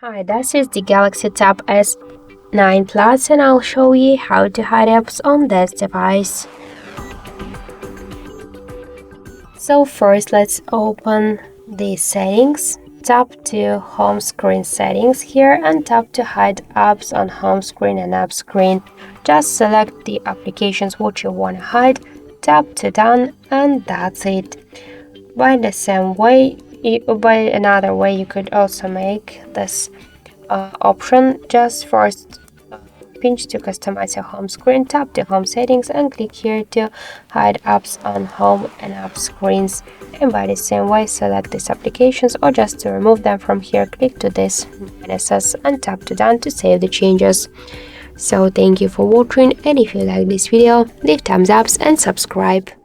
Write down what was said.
Hi, this is the Galaxy Tab S9 Plus and I'll show you how to hide apps on this device. So first let's open the settings, tap to home screen settings here and tap to hide apps on home screen and app screen. Just select the applications which you want to hide, tap to done and that's it. By another way you could also make this option. Just first pinch to customize your home screen, tap the home settings and click here to hide apps on home and app screens, and by the same way select these applications, or just to remove them from here click to this -s and tap to done to save the changes. So thank you for watching, and if you like this video leave thumbs ups and subscribe.